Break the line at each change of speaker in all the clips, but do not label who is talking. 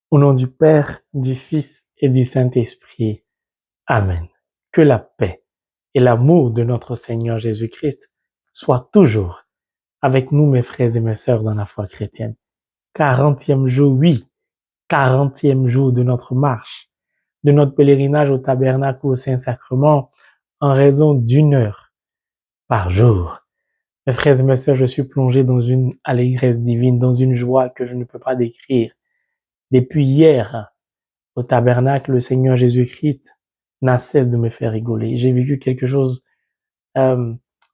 Au nom du Père, du Fils et du Saint-Esprit. Amen. Que la paix et l'amour de notre Seigneur Jésus-Christ soient toujours avec nous, mes frères et mes sœurs, dans la foi chrétienne. 40e jour, oui, 40e jour de notre marche, de notre pèlerinage au tabernacle ou au Saint-Sacrement, en raison d'une heure par jour. Mes frères et mes sœurs, je suis plongé dans une allégresse divine, dans une joie que je ne peux pas décrire. Depuis hier, au tabernacle, le Seigneur Jésus-Christ n'a cesse de me faire rigoler. J'ai vécu quelque chose euh,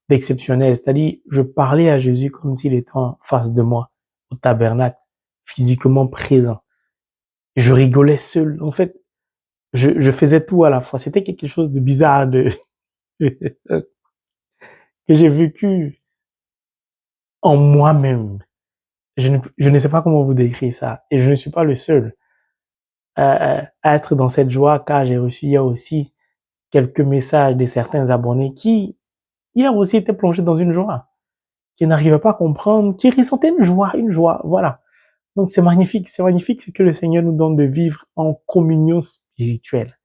d'exceptionnel, c'est-à-dire je parlais à Jésus comme s'il était en face de moi, au tabernacle, physiquement présent. Je rigolais seul. En fait, je faisais tout à la fois. C'était quelque chose de bizarre que j'ai vécu en moi-même. Je ne sais pas comment vous décrire ça. Et je ne suis pas le seul à être dans cette joie, car j'ai reçu hier aussi quelques messages de certains abonnés qui, hier aussi, étaient plongés dans une joie, qui n'arrivaient pas à comprendre, qui ressentaient une joie, voilà. Donc c'est magnifique ce que le Seigneur nous donne de vivre en communion spirituelle.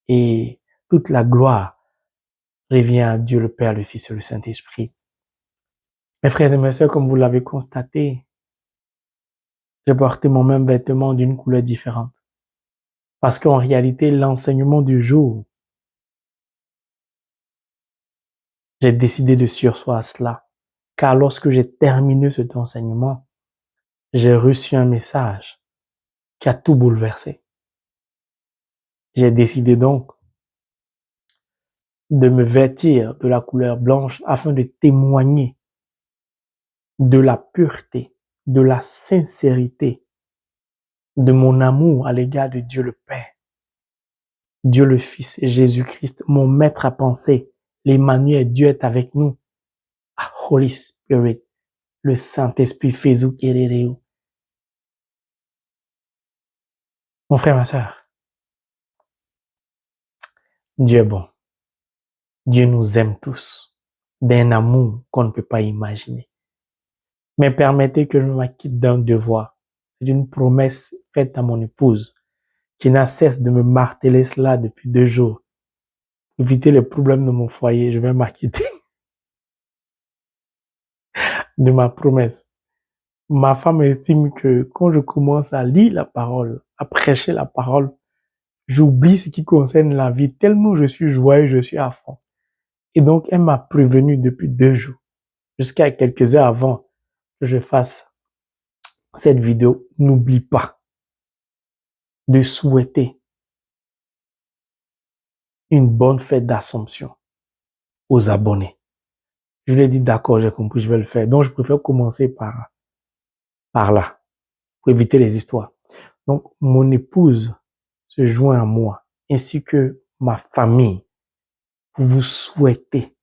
Et toute la gloire revient à Dieu le Père, le Fils et le Saint-Esprit. Mes frères et mes sœurs, comme vous l'avez constaté, j'ai porté mon même vêtement d'une couleur différente. Parce qu'en réalité, l'enseignement du jour, j'ai décidé de surseoir à cela. Car lorsque j'ai terminé cet enseignement, j'ai reçu un message qui a tout bouleversé. J'ai décidé donc de me vêtir de la couleur blanche afin de témoigner de la pureté, de la sincérité, de mon amour à l'égard de Dieu le Père, Dieu le Fils et Jésus-Christ, mon maître à penser, l'Emmanuel, Dieu est avec nous. Ah, Holy Spirit, le Saint-Esprit, Fezou Kerereu. Mon frère, ma sœur, Dieu est bon. Dieu nous aime tous d'un amour qu'on ne peut pas imaginer. Mais permettez que je m'acquitte d'un devoir. C'est une promesse faite à mon épouse qui n'a cesse de me marteler cela depuis 2 jours. Pour éviter les problèmes de mon foyer, je vais m'acquitter de ma promesse. Ma femme estime que quand je commence à lire la parole, à prêcher la parole, j'oublie ce qui concerne la vie tellement je suis joyeux, je suis à fond. Et donc, elle m'a prévenu depuis 2 jours, jusqu'à quelques heures avant que je fasse cette vidéo. N'oublie pas de souhaiter une bonne fête d'Assomption aux abonnés. Je lui ai dit, d'accord, j'ai compris, je vais le faire. Donc, je préfère commencer par là, pour éviter les histoires. Donc, mon épouse se joint à moi, ainsi que ma famille, pour vous souhaiter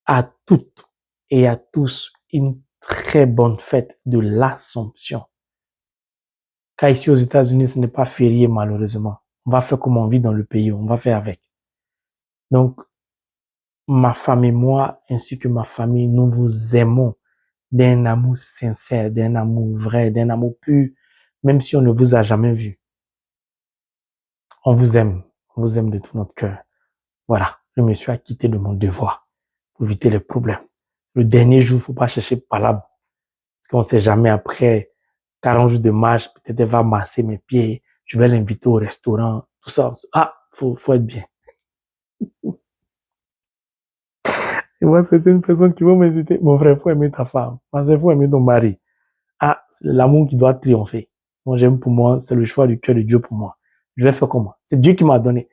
à toutes et à tous une très bonne fête de l'Assomption. Car ici aux États-Unis, ce n'est pas férié malheureusement. On va faire comme on vit dans le pays, on va faire avec. Donc, ma femme et moi, ainsi que ma famille, nous vous aimons d'un amour sincère, d'un amour vrai, d'un amour pur, même si on ne vous a jamais vu. On vous aime de tout notre cœur. Voilà, je me suis acquitté de mon devoir pour éviter les problèmes. Le dernier jour, il ne faut pas chercher palabre, parce qu'on ne sait jamais après 40 jours de marche, peut-être elle va masser mes pieds, je vais l'inviter au restaurant, tout ça. Ah, faut être bien. Et moi, certaines personnes qui vont m'insulter, mon frère, faut aimer ta femme, ma soeur, faut aimer ton mari. Ah, c'est l'amour qui doit triompher. Moi, j'aime pour moi, c'est le choix du cœur de Dieu pour moi. Je vais faire comment? C'est Dieu qui m'a donné.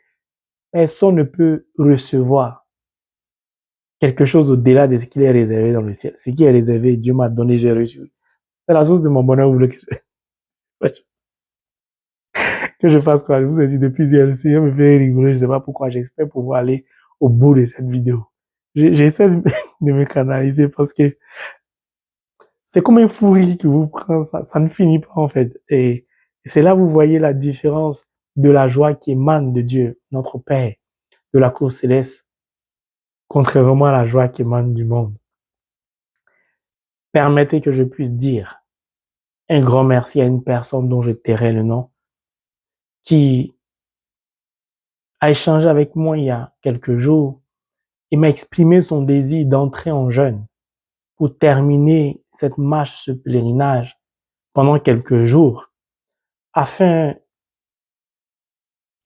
Personne ne peut recevoir quelque chose au-delà de ce qui est réservé dans le ciel. Ce qui est réservé, Dieu m'a donné, j'ai reçu. C'est la source de mon bonheur, vous voulez que je fasse quoi? Je vous ai dit depuis hier, le Seigneur me fait rigoler, je ne sais pas pourquoi, j'espère pouvoir aller au bout de cette vidéo. J'essaie de me canaliser parce que c'est comme un fou rire qui vous prend, ça ne finit pas en fait. Et c'est là où vous voyez la différence de la joie qui émane de Dieu, notre Père, de la cour céleste, contrairement à la joie qui émane du monde. Permettez que je puisse dire Un grand merci à une personne dont je tairai le nom, qui a échangé avec moi il y a quelques jours et m'a exprimé son désir d'entrer en jeûne pour terminer cette marche, ce pèlerinage pendant quelques jours, afin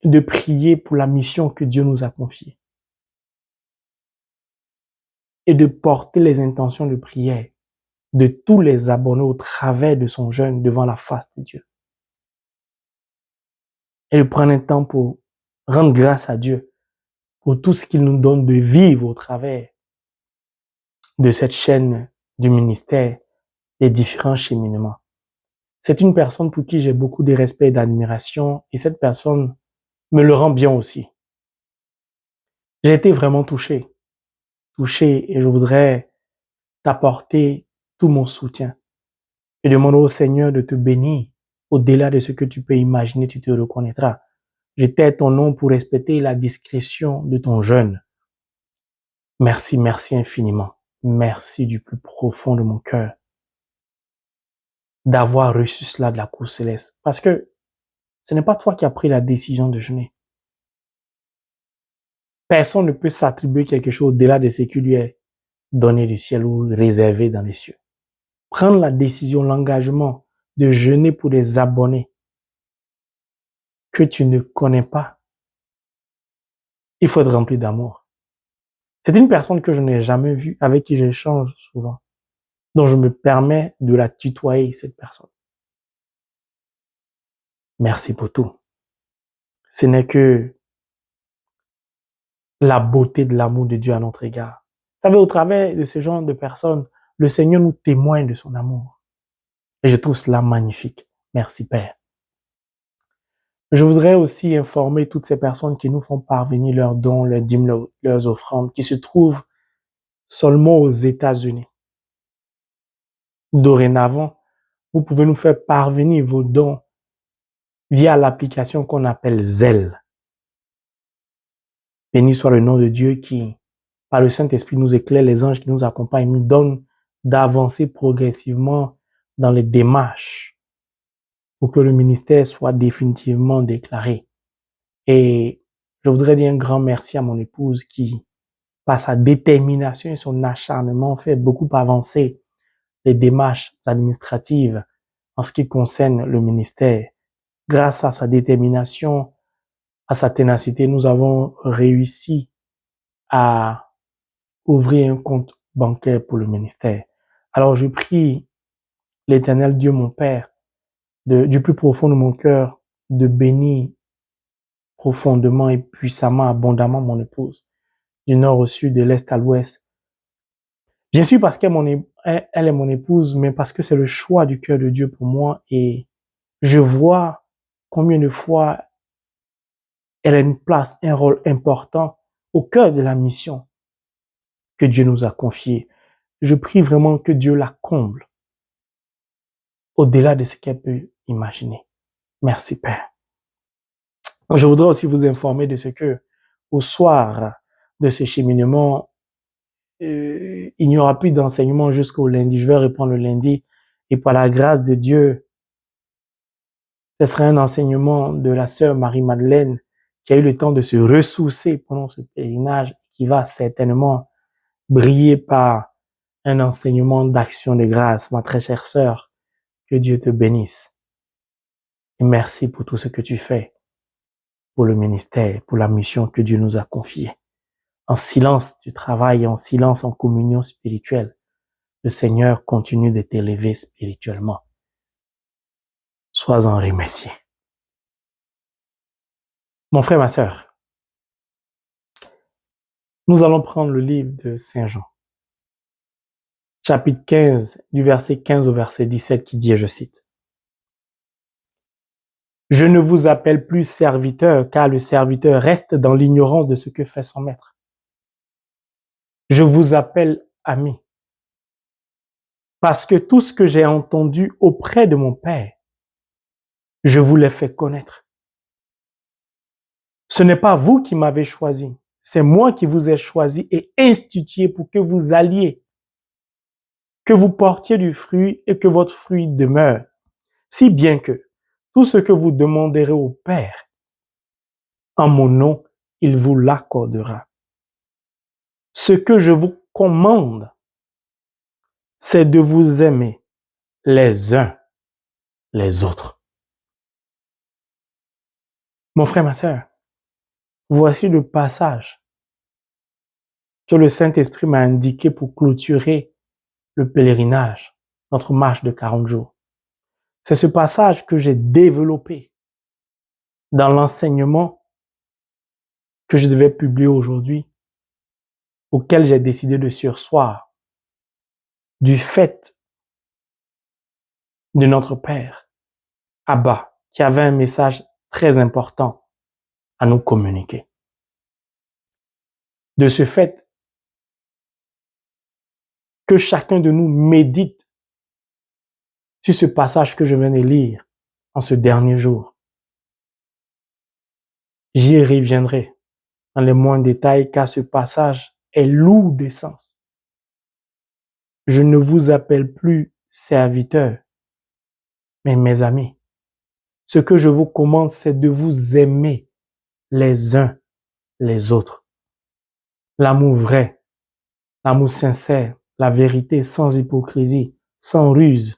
de prier pour la mission que Dieu nous a confiée et de porter les intentions de prière de tous les abonnés au travers de son jeûne devant la face de Dieu. Et de prendre un temps pour rendre grâce à Dieu pour tout ce qu'il nous donne de vivre au travers de cette chaîne du ministère, des différents cheminements. C'est une personne pour qui j'ai beaucoup de respect et d'admiration et cette personne me le rend bien aussi. J'ai été vraiment touché et je voudrais t'apporter tout mon soutien et demander au Seigneur de te bénir au-delà de ce que tu peux imaginer, tu te reconnaîtras. Je t'aide ton nom pour respecter la discrétion de ton jeûne. Merci, merci infiniment. Merci du plus profond de mon cœur d'avoir reçu cela de la cour céleste. Parce que ce n'est pas toi qui as pris la décision de jeûner. Personne ne peut s'attribuer quelque chose au-delà de ce qui lui est donné du ciel ou réservé dans les cieux. Prendre la décision, l'engagement de jeûner pour des abonnés que tu ne connais pas, il faut être rempli d'amour. C'est une personne que je n'ai jamais vue, avec qui j'échange souvent. Donc je me permets de la tutoyer, cette personne. Merci pour tout. Ce n'est que la beauté de l'amour de Dieu à notre égard. Vous savez, au travers de ce genre de personnes, le Seigneur nous témoigne de son amour. Et je trouve cela magnifique. Merci Père. Je voudrais aussi informer toutes ces personnes qui nous font parvenir leurs dons, leurs dîmes, leurs offrandes, qui se trouvent seulement aux États-Unis. Dorénavant, vous pouvez nous faire parvenir vos dons via l'application qu'on appelle Zelle. Béni soit le nom de Dieu qui, par le Saint-Esprit, nous éclaire, les anges qui nous accompagnent, nous donnent d'avancer progressivement dans les démarches pour que le ministère soit définitivement déclaré. Et je voudrais dire un grand merci à mon épouse qui, par sa détermination et son acharnement, fait beaucoup avancer les démarches administratives en ce qui concerne le ministère. Grâce à sa détermination, à sa ténacité, nous avons réussi à ouvrir un compte bancaire pour le ministère. Alors je prie l'Éternel Dieu, mon Père, du plus profond de mon cœur, de bénir profondément et puissamment, abondamment mon épouse, du nord au sud, de l'est à l'ouest. Bien sûr parce qu'elle est mon épouse, mais parce que c'est le choix du cœur de Dieu pour moi et je vois combien de fois elle a une place, un rôle important au cœur de la mission que Dieu nous a confiée. Je prie vraiment que Dieu la comble au-delà de ce qu'elle peut imaginer. Merci Père. Je voudrais aussi vous informer de ce que, au soir de ce cheminement, il n'y aura plus d'enseignement jusqu'au lundi. Je vais reprendre le lundi et par la grâce de Dieu, ce sera un enseignement de la sœur Marie-Madeleine qui a eu le temps de se ressourcer pendant ce pèlerinage, qui va certainement briller par un enseignement d'action de grâce. Ma très chère sœur, que Dieu te bénisse. Et merci pour tout ce que tu fais pour le ministère, pour la mission que Dieu nous a confiée. En silence, tu travailles, en silence, en communion spirituelle. Le Seigneur continue de t'élever spirituellement. Sois-en remercié. Mon frère, ma sœur, nous allons prendre le livre de Saint Jean, chapitre 15, du verset 15 au verset 17, qui dit, et je cite, « Je ne vous appelle plus serviteur, car le serviteur reste dans l'ignorance de ce que fait son maître. Je vous appelle ami, parce que tout ce que j'ai entendu auprès de mon Père, je vous l'ai fait connaître. Ce n'est pas vous qui m'avez choisi, c'est moi qui vous ai choisi et institué pour que vous alliez, que vous portiez du fruit et que votre fruit demeure, Si bien que tout ce que vous demanderez au Père en mon nom, il vous l'accordera. Ce que je vous commande, c'est de vous aimer les uns les autres. Mon frère, ma sœur, voici le passage que le Saint-Esprit m'a indiqué pour clôturer le pèlerinage, notre marche de 40 jours. C'est ce passage que j'ai développé dans l'enseignement que je devais publier aujourd'hui, auquel j'ai décidé de surseoir du fait de notre Père, Abba, qui avait un message très important à nous communiquer. De ce fait, que chacun de nous médite sur ce passage que je viens de lire en ce dernier jour. J'y reviendrai dans les moindres détails car ce passage est lourd de sens. Je ne vous appelle plus serviteurs, mais mes amis. Ce que je vous commande, c'est de vous aimer les uns les autres. L'amour vrai, l'amour sincère, la vérité sans hypocrisie, sans ruse,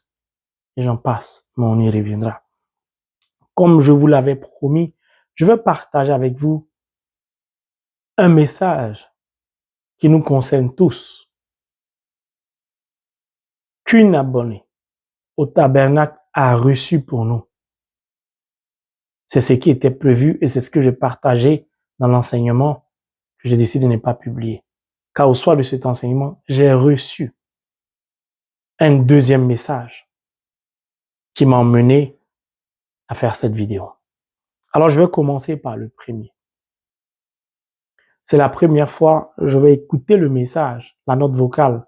et j'en passe, mais on y reviendra. Comme je vous l'avais promis, je vais partager avec vous un message qui nous concerne tous, qu'une abonnée au tabernacle a reçu pour nous. C'est ce qui était prévu et c'est ce que j'ai partagé dans l'enseignement que j'ai décidé de ne pas publier. Car au soir de cet enseignement, j'ai reçu un deuxième message qui m'a emmené à faire cette vidéo. Alors, je vais commencer par le premier. C'est la première fois que je vais écouter le message, la note vocale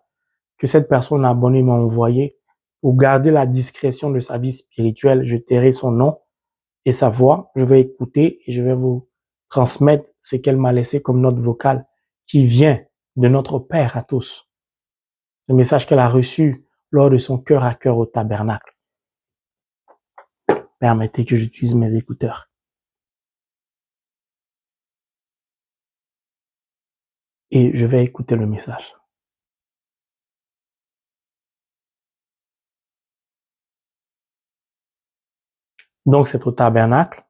que cette personne abonnée m'a envoyée. Pour garder la discrétion de sa vie spirituelle, je tairai son nom et sa voix. Je vais écouter et je vais vous transmettre ce qu'elle m'a laissé comme note vocale qui vient de notre Père à tous. Le message qu'elle a reçu lors de son cœur à cœur au tabernacle. Permettez que j'utilise mes écouteurs. Et je vais écouter le message. Donc, c'est au tabernacle.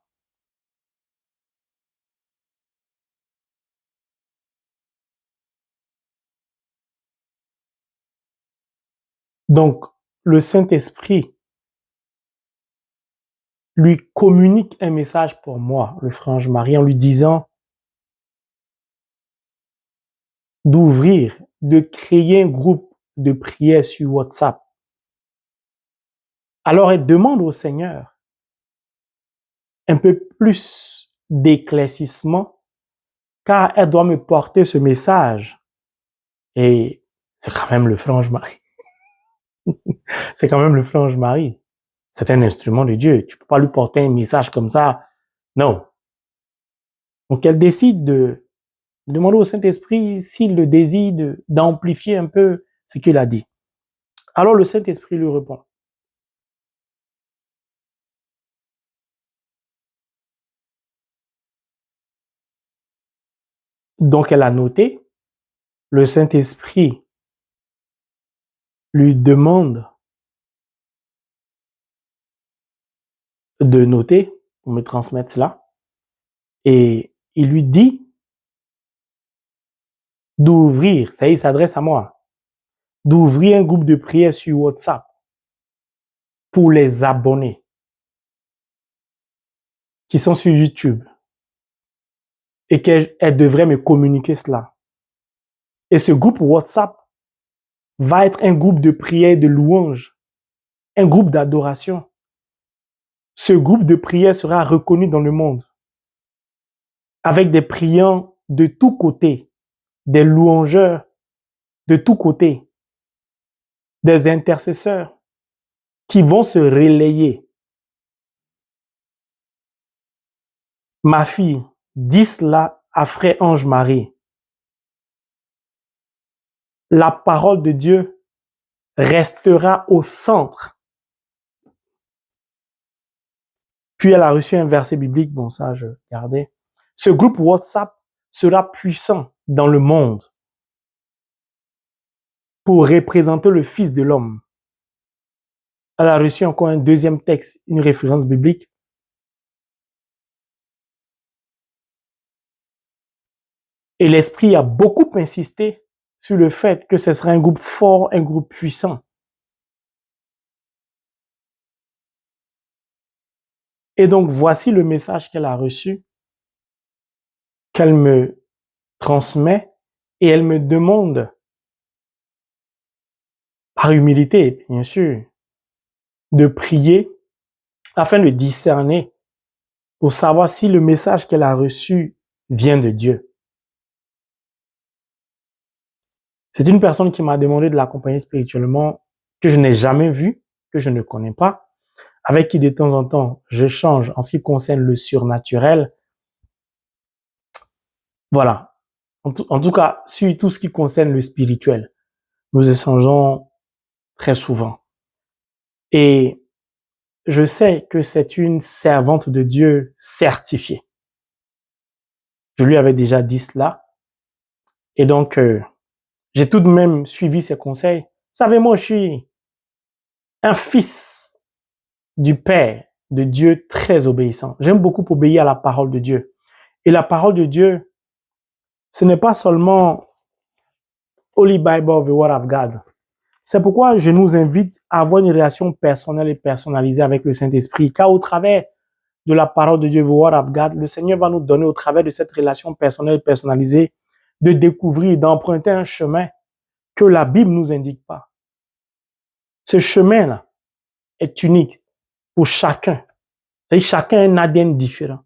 Donc, le Saint-Esprit lui communique un message pour moi, le Frange Marie, en lui disant d'ouvrir, de créer un groupe de prière sur WhatsApp. Alors, elle demande au Seigneur un peu plus d'éclaircissement, car elle doit me porter ce message. Et c'est quand même le Frange Marie. C'est quand même le Frange Marie. C'est un instrument de Dieu. Tu peux pas lui porter un message comme ça. Non. Donc, elle décide de demander au Saint-Esprit s'il le désire d'amplifier un peu ce qu'il a dit. Alors, le Saint-Esprit lui répond. Donc, elle a noté. Le Saint-Esprit lui demande de noter pour me transmettre cela. Et il lui dit d'ouvrir, ça y est, il s'adresse à moi, d'ouvrir un groupe de prière sur WhatsApp pour les abonnés qui sont sur YouTube et qu'elle devrait me communiquer cela. Et ce groupe WhatsApp va être un groupe de prière et de louange, un groupe d'adoration. Ce groupe de prière sera reconnu dans le monde avec des priants de tous côtés, des louangeurs de tous côtés, des intercesseurs qui vont se relayer. Ma fille, dis cela à Frère Ange Marie. La parole de Dieu restera au centre Puis elle a reçu un verset biblique, bon ça je regardais. Ce groupe WhatsApp sera puissant dans le monde pour représenter le Fils de l'homme. Elle a reçu encore un deuxième texte, une référence biblique. Et l'Esprit a beaucoup insisté sur le fait que ce serait un groupe fort, un groupe puissant. Et donc, voici le message qu'elle a reçu, qu'elle me transmet, et elle me demande, par humilité, bien sûr, de prier afin de discerner pour savoir si le message qu'elle a reçu vient de Dieu. C'est une personne qui m'a demandé de l'accompagner spirituellement, que je n'ai jamais vue, que je ne connais pas, avec qui de temps en temps j'échange en ce qui concerne le surnaturel. Voilà. En tout cas, sur tout ce qui concerne le spirituel, nous échangeons très souvent. Et je sais que c'est une servante de Dieu certifiée. Je lui avais déjà dit cela. Et donc, j'ai tout de même suivi ses conseils. Vous savez, moi, je suis un fils du Père, de Dieu très obéissant. J'aime beaucoup obéir à la parole de Dieu. Et la parole de Dieu, ce n'est pas seulement Holy Bible of the Word of God. C'est pourquoi je nous invite à avoir une relation personnelle et personnalisée avec le Saint-Esprit, car au travers de la parole de Dieu, the Word of God, le Seigneur va nous donner au travers de cette relation personnelle et personnalisée de découvrir, d'emprunter un chemin que la Bible nous indique pas. Ce chemin-là est unique pour chacun. C'est-à-dire chacun a un ADN différent.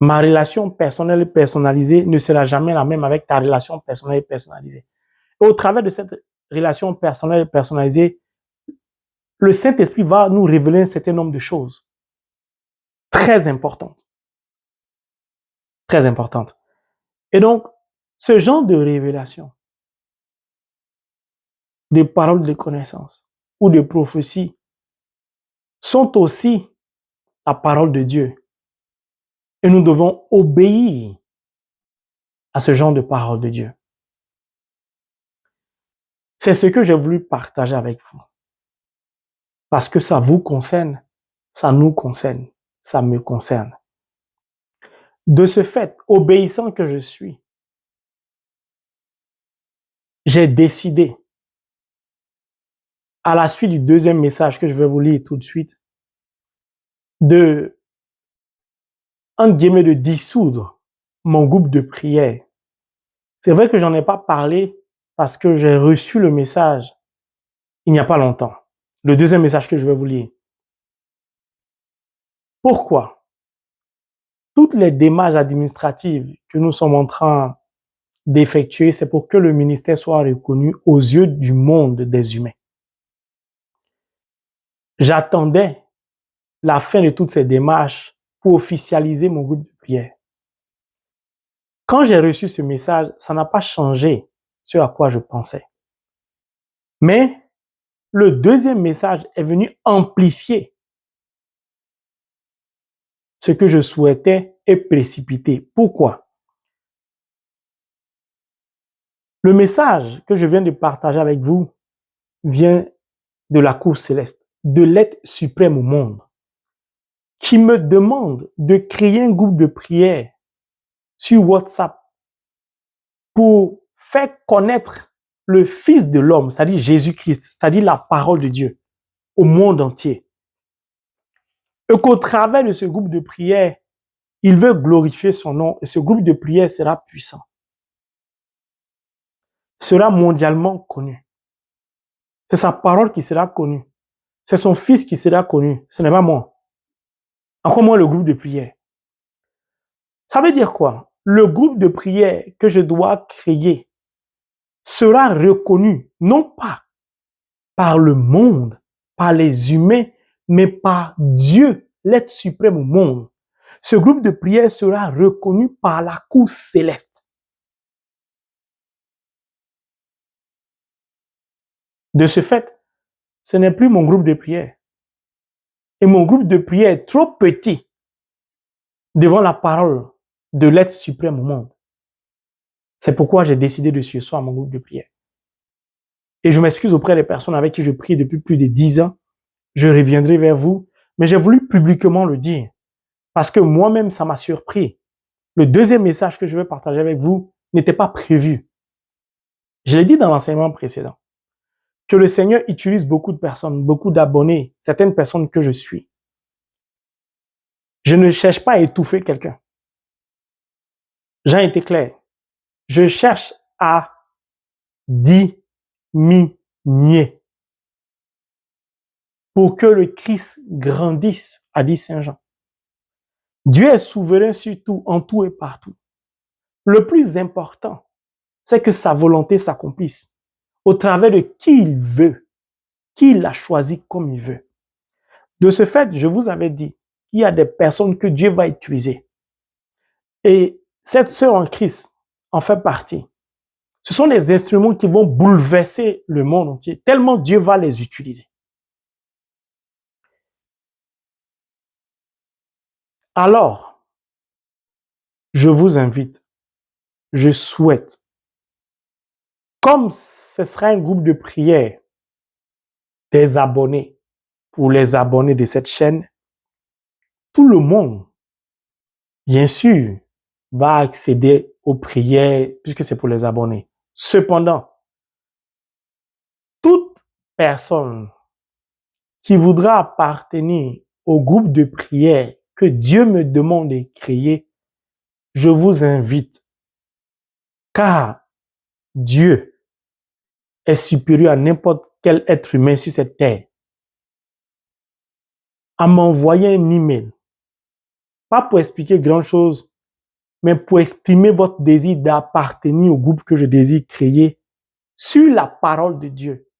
Ma relation personnelle et personnalisée ne sera jamais la même avec ta relation personnelle et personnalisée. Et au travers de cette relation personnelle et personnalisée, le Saint-Esprit va nous révéler un certain nombre de choses très importantes. Très importantes. Et donc, ce genre de révélation, de paroles de connaissance ou de prophéties sont aussi la parole de Dieu. Et nous devons obéir à ce genre de parole de Dieu. C'est ce que j'ai voulu partager avec vous. Parce que ça vous concerne, ça nous concerne, ça me concerne. De ce fait, obéissant que je suis, j'ai décidé, à la suite du deuxième message que je vais vous lire tout de suite, de, entre guillemets, de dissoudre mon groupe de prière. C'est vrai que j'en ai pas parlé parce que j'ai reçu le message il n'y a pas longtemps. Le deuxième message que je vais vous lire. Pourquoi? Toutes les démarches administratives que nous sommes en train d'effectuer, c'est pour que le ministère soit reconnu aux yeux du monde des humains. J'attendais la fin de toutes ces démarches pour officialiser mon groupe de prière. Quand j'ai reçu ce message, ça n'a pas changé ce à quoi je pensais. Mais le deuxième message est venu amplifier ce que je souhaitais et précipiter. Pourquoi? Le message que je viens de partager avec vous vient de la cour céleste, de l'être suprême au monde, qui me demande de créer un groupe de prière sur WhatsApp pour faire connaître le Fils de l'homme, c'est-à-dire Jésus-Christ, c'est-à-dire la parole de Dieu, au monde entier. Et qu'au travers de ce groupe de prière, il veut glorifier son nom et ce groupe de prière sera puissant, sera mondialement connu. C'est sa parole qui sera connue. C'est son Fils qui sera connu. Ce n'est pas moi. Encore moins le groupe de prière. Ça veut dire quoi? Le groupe de prière que je dois créer sera reconnu, non pas par le monde, par les humains, mais par Dieu, l'être suprême au monde. Ce groupe de prière sera reconnu par la cour céleste. De ce fait, ce n'est plus mon groupe de prière. et mon groupe de prière est trop petit devant la parole de l'être suprême au monde. C'est pourquoi j'ai décidé de surseoir mon groupe de prière. Et je m'excuse auprès des personnes avec qui je prie depuis plus de 10 ans. Je reviendrai vers vous, mais j'ai voulu publiquement le dire parce que moi-même, ça m'a surpris. Le deuxième message que je vais partager avec vous n'était pas prévu. Je l'ai dit dans l'enseignement précédent, que le Seigneur utilise beaucoup de personnes, beaucoup d'abonnés, certaines personnes que je suis. Je ne cherche pas à étouffer quelqu'un. Jean était clair. Je cherche à diminuer pour que le Christ grandisse, a dit Saint Jean. Dieu est souverain sur tout, en tout et partout. Le plus important, c'est que sa volonté s'accomplisse au travers de qui il veut, qui il a choisi comme il veut. De ce fait, je vous avais dit qu'il y a des personnes que Dieu va utiliser. Et cette sœur en Christ en fait partie. Ce sont des instruments qui vont bouleverser le monde entier, tellement Dieu va les utiliser. Alors, je vous invite, je souhaite, comme ce sera un groupe de prière des abonnés, pour les abonnés de cette chaîne, tout le monde, bien sûr, va accéder aux prières puisque c'est pour les abonnés. Cependant, toute personne qui voudra appartenir au groupe de prière que Dieu me demande de créer, je vous invite, car Dieu est supérieur à n'importe quel être humain sur cette terre, à m'envoyer un email, pas pour expliquer grand chose, mais pour exprimer votre désir d'appartenir au groupe que je désire créer sur la parole de Dieu,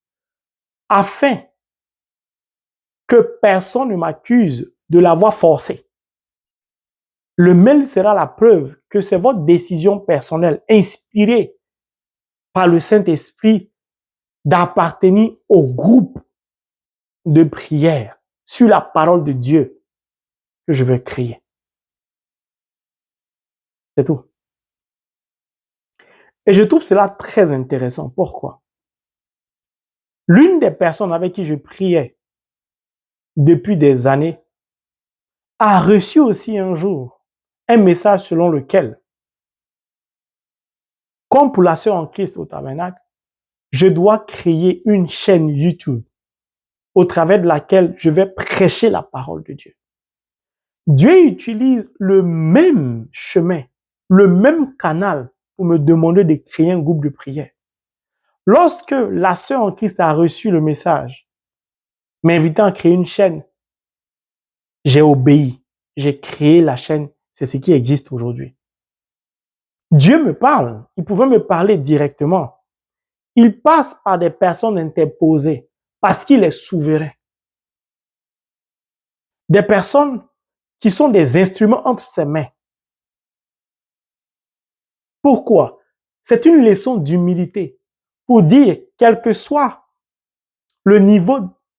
afin que personne ne m'accuse de l'avoir forcé. Le mail sera la preuve que c'est votre décision personnelle, inspirée par le Saint-Esprit, d'appartenir au groupe de prière sur la parole de Dieu que je veux créer. C'est tout. Et je trouve cela très intéressant. Pourquoi? L'une des personnes avec qui je priais depuis des années a reçu aussi un jour un message selon lequel, comme pour la sœur en Christ au tabernacle, je dois créer une chaîne YouTube au travers de laquelle je vais prêcher la parole de Dieu. Dieu utilise le même chemin, le même canal pour me demander de créer un groupe de prière. Lorsque la sœur en Christ a reçu le message, m'invitant à créer une chaîne, j'ai obéi, j'ai créé la chaîne, c'est ce qui existe aujourd'hui. Dieu me parle, il pouvait me parler directement. Il passe par des personnes interposées parce qu'il est souverain. Des personnes qui sont des instruments entre ses mains. Pourquoi? C'est une leçon d'humilité pour dire, quel que soit le niveau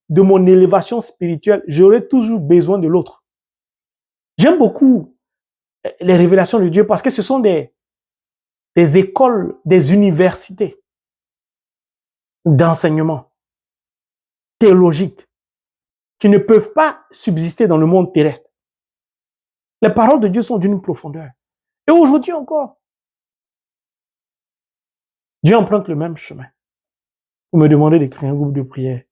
de mon élévation spirituelle, j'aurai toujours besoin de l'autre. J'aime beaucoup les révélations de Dieu parce que ce sont des écoles, des universités d'enseignement théologique qui ne peuvent pas subsister dans le monde terrestre. Les paroles de Dieu sont d'une profondeur. Et aujourd'hui encore, Dieu emprunte le même chemin pour me demander de créer un groupe de prière.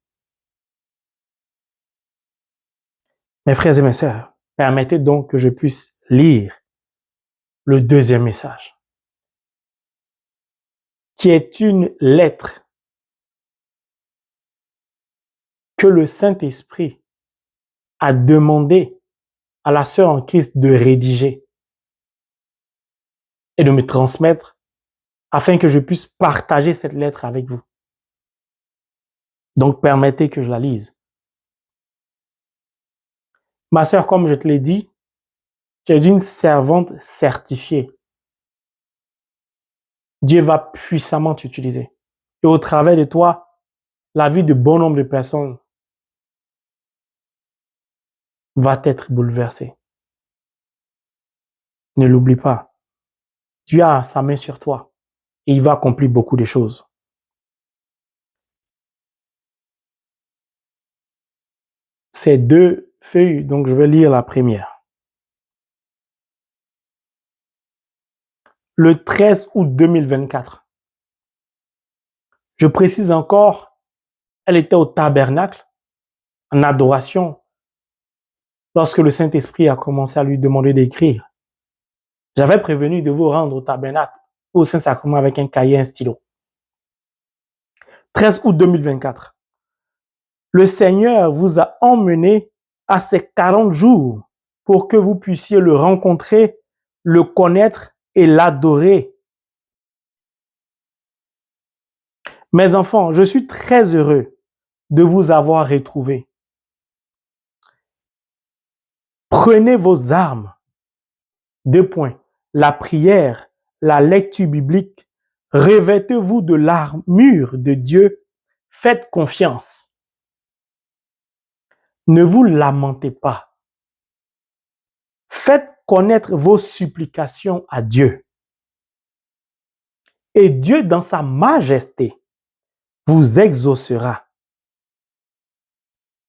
Mes frères et mes sœurs, permettez donc que je puisse lire le deuxième message, qui est une lettre que le Saint-Esprit a demandé à la sœur en Christ de rédiger et de me transmettre afin que je puisse partager cette lettre avec vous. Donc, permettez que je la lise. Ma sœur, comme je te l'ai dit, tu es une servante certifiée. Dieu va puissamment t'utiliser. Et au travers de toi, la vie de bon nombre de personnes va être bouleversé. Ne l'oublie pas. Dieu a sa main sur toi et il va accomplir beaucoup de choses. Ces deux feuilles, donc je vais lire la première. Le 13 août 2024. Je précise encore, elle était au tabernacle, en adoration, lorsque le Saint-Esprit a commencé à lui demander d'écrire. J'avais prévenu de vous rendre au tabernacle, au Saint-Sacrement avec un cahier et un stylo. 13 août 2024. Le Seigneur vous a emmené à ces 40 jours pour que vous puissiez le rencontrer, le connaître et l'adorer. Mes enfants, je suis très heureux de vous avoir retrouvés. Prenez vos armes. 2 points. La prière, la lecture biblique. Revêtez-vous de l'armure de Dieu. Faites confiance. Ne vous lamentez pas. Faites connaître vos supplications à Dieu. Et Dieu, dans sa majesté, vous exaucera.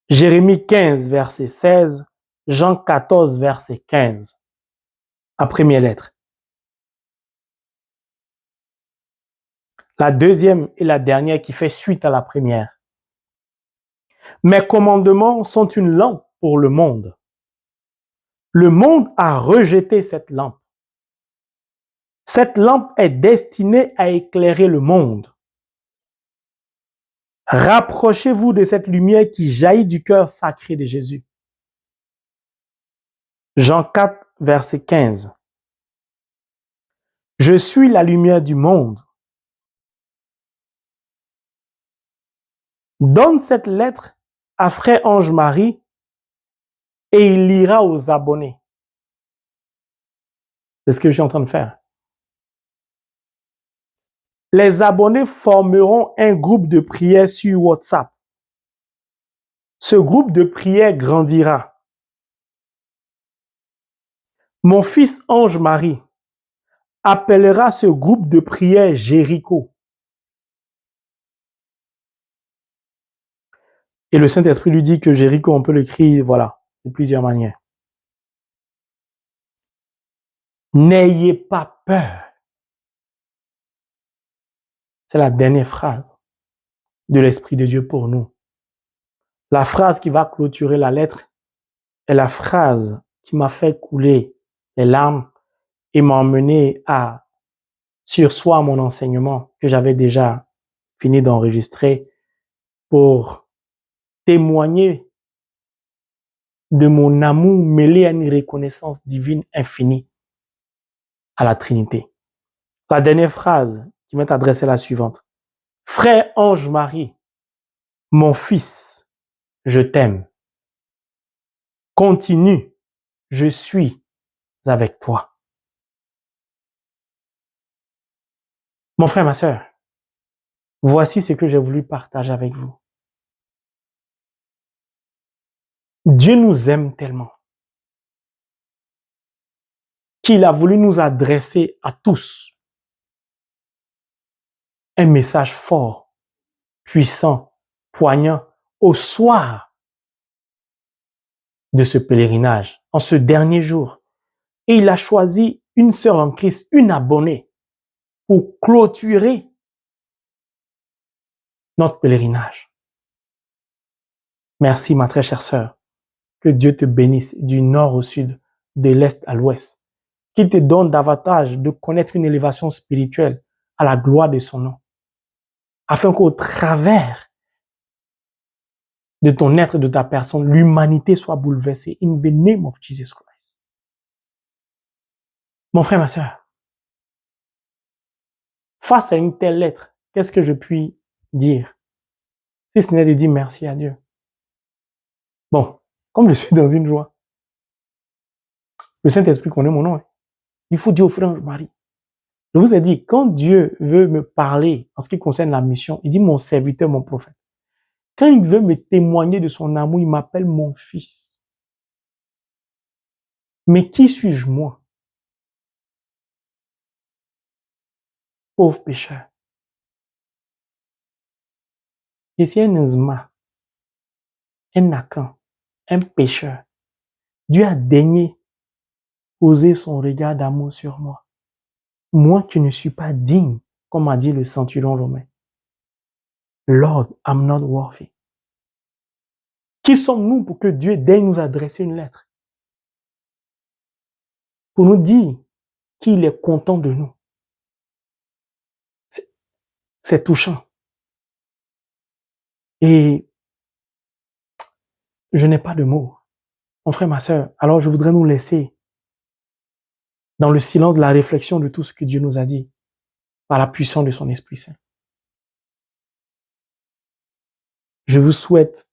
Jérémie 15, verset 16, Jean 14, verset 15. La première lettre. La deuxième et la dernière qui fait suite à la première. Mes commandements sont une lampe pour le monde. Le monde a rejeté cette lampe. Cette lampe est destinée à éclairer le monde. Rapprochez-vous de cette lumière qui jaillit du cœur sacré de Jésus. Jean 4, verset 15. Je suis la lumière du monde. Donne cette lettre à Frère Ange Marie et il lira aux abonnés. C'est ce que je suis en train de faire. Les abonnés formeront un groupe de prière sur WhatsApp. Ce groupe de prière grandira. Mon fils Ange Marie appellera ce groupe de prière Jéricho. Et le Saint-Esprit lui dit que Jéricho, on peut l'écrire, voilà, de plusieurs manières. N'ayez pas peur. C'est la dernière phrase de l'Esprit de Dieu pour nous. La phrase qui va clôturer la lettre est la phrase qui m'a fait couler les larmes et m'a emmené à surseoir mon enseignement que j'avais déjà fini d'enregistrer pour témoigner de mon amour mêlé à une reconnaissance divine infinie à la Trinité. La dernière phrase qui m'est adressée est la suivante. Frère Ange Marie, mon fils, je t'aime. Continue, je suis avec toi. Mon frère, ma sœur, voici ce que j'ai voulu partager avec vous. Dieu nous aime tellement qu'il a voulu nous adresser à tous un message fort, puissant, poignant au soir de ce pèlerinage, en ce dernier jour. Et il a choisi une sœur en Christ, une abonnée, pour clôturer notre pèlerinage. Merci, ma très chère sœur. Que Dieu te bénisse du nord au sud, de l'est à l'ouest. Qu'il te donne davantage de connaître une élévation spirituelle à la gloire de son nom. Afin qu'au travers de ton être, de ta personne, l'humanité soit bouleversée. In the name of Jesus Christ. Mon frère, ma sœur, face à une telle lettre, qu'est-ce que je puis dire? Si ce n'est de dire merci à Dieu. Bon, comme je suis dans une joie, le Saint-Esprit connaît mon nom. Il faut dire au frère Marie. Je vous ai dit, quand Dieu veut me parler en ce qui concerne la mission, il dit mon serviteur, mon prophète. Quand il veut me témoigner de son amour, il m'appelle mon fils. Mais qui suis-je moi? Pauvre pécheur. Je suis un Nzma, un Nakan, un pécheur. Dieu a daigné poser son regard d'amour sur moi. Moi qui ne suis pas digne, comme a dit le centurion romain. Lord, I'm not worthy. Qui sommes-nous pour que Dieu daigne nous adresser une lettre? Pour nous dire qu'il est content de nous. C'est touchant. Et je n'ai pas de mots. Mon frère, ma sœur, alors je voudrais nous laisser dans le silence de la réflexion de tout ce que Dieu nous a dit par la puissance de son Esprit Saint. Je vous souhaite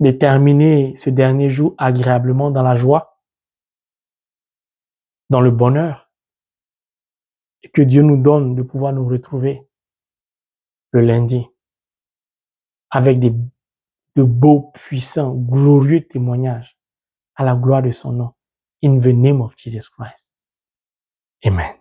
de terminer ce dernier jour agréablement dans la joie, dans le bonheur, et que Dieu nous donne de pouvoir nous retrouver le lundi avec de beaux, puissants, glorieux témoignages à la gloire de son nom. In the name of Jesus Christ. Amen.